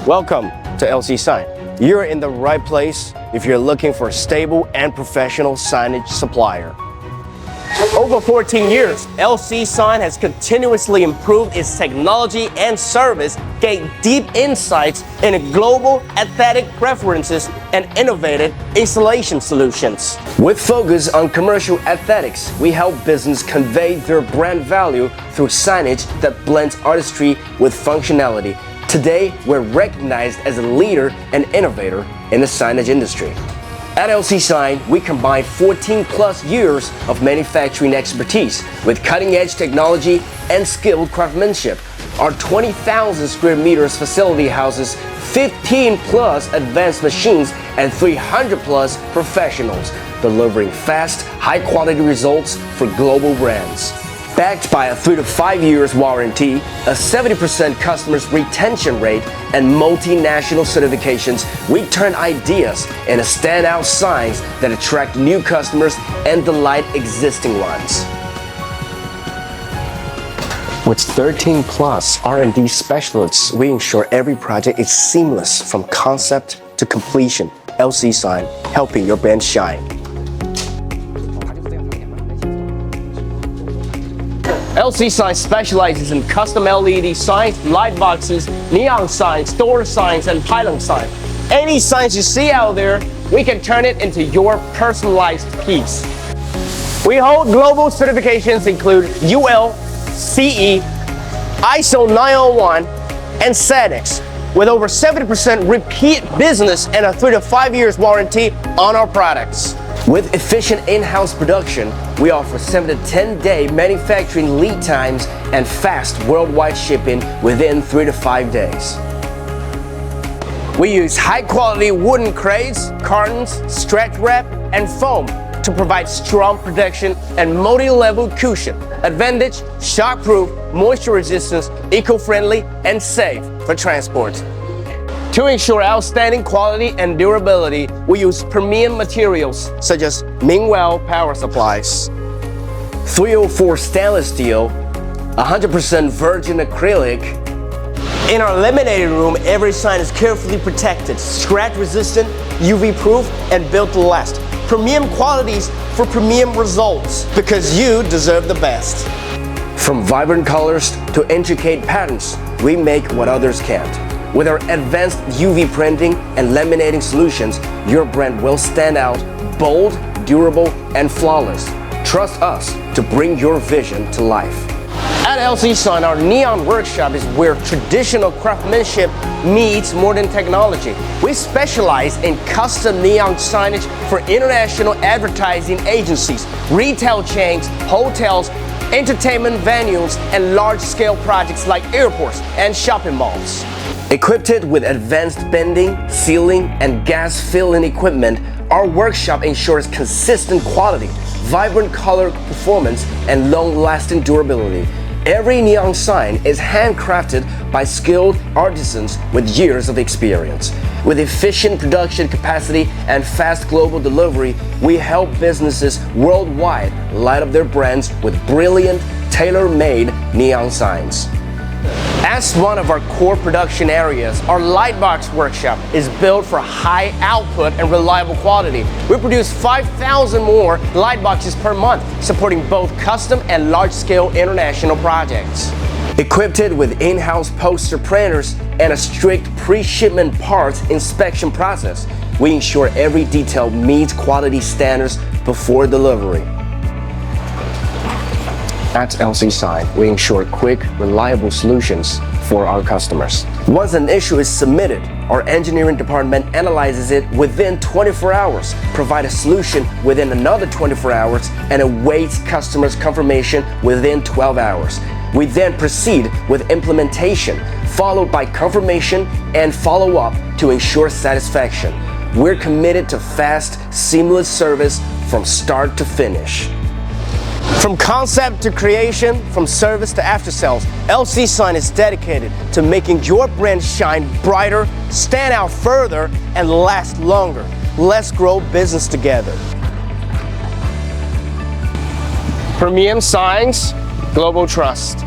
Welcome to LCSIGN. You're in the right place if you're looking for a stable and professional signage supplier. Over 14 years, LCSIGN has continuously improved its technology and service, gained deep insights into global aesthetic preferences, and innovative installation solutions. With focus on commercial aesthetics, we help business convey their brand value through signage that blends artistry with functionality. Today, we're recognized as a leader and innovator in the signage industry. At LCSIGN, we combine 14 plus years of manufacturing expertise with cutting-edge technology and skilled craftsmanship. Our 20,000 square meters facility houses 15 plus advanced machines and 300 plus professionals, delivering fast, high-quality results for global brands. Backed by a 3 to 5 years warranty, a 70% customers retention rate, and multinational certifications, we turn ideas into standout signs that attract new customers and delight existing ones. With 13 plus R&D specialists, we ensure every project is seamless from concept to completion. LCSIGN, helping your brand shine. LCSIGN specializes in custom LED signs, light boxes, neon signs, door signs, and pylon signs. Any signs you see out there, we can turn it into your personalized piece. We hold global certifications include UL, CE, ISO 901, and Signage, with over 70% repeat business and a 3 to 5 years warranty on our products. With efficient in-house production, we offer 7 to 10 day manufacturing lead times and fast worldwide shipping within 3 to 5 days. We use high-quality wooden crates, cartons, stretch wrap, and foam to provide strong protection and multi-level cushion. Advantage, shockproof, moisture resistance, eco-friendly, and safe for transport. To ensure outstanding quality and durability, we use premium materials such as Mingwell power supplies, 304 stainless steel, 100% virgin acrylic. In our laminated room, every sign is carefully protected, scratch-resistant, UV-proof, and built to last. Premium qualities for premium results, because you deserve the best. From vibrant colors to intricate patterns, we make what others can't. With our advanced UV printing and laminating solutions, your brand will stand out, bold, durable, and flawless. Trust us to bring your vision to life. At LCSIGN, our neon workshop is where traditional craftsmanship meets modern technology. We specialize in custom neon signage for international advertising agencies, retail chains, hotels, entertainment venues, and large-scale projects like airports and shopping malls. Equipped with advanced bending, sealing, and gas filling equipment, our workshop ensures consistent quality, vibrant color performance, and long-lasting durability. Every neon sign is handcrafted by skilled artisans with years of experience. With efficient production capacity and fast global delivery, we help businesses worldwide light up their brands with brilliant, tailor-made neon signs. As one of our core production areas, our Lightbox workshop is built for high output and reliable quality. We produce 5,000 more Lightboxes per month, supporting both custom and large-scale international projects. Equipped with in-house poster printers and a strict pre-shipment parts inspection process, we ensure every detail meets quality standards before delivery. At LCSIGN, we ensure quick, reliable solutions for our customers. Once an issue is submitted, our engineering department analyzes it within 24 hours, provides a solution within another 24 hours, and awaits customers' confirmation within 12 hours. We then proceed with implementation, followed by confirmation and follow-up to ensure satisfaction. We're committed to fast, seamless service from start to finish. From concept to creation, from service to after sales, LCSIGN is dedicated to making your brand shine brighter, stand out further, and last longer. Let's grow business together. Premium signs, global trust.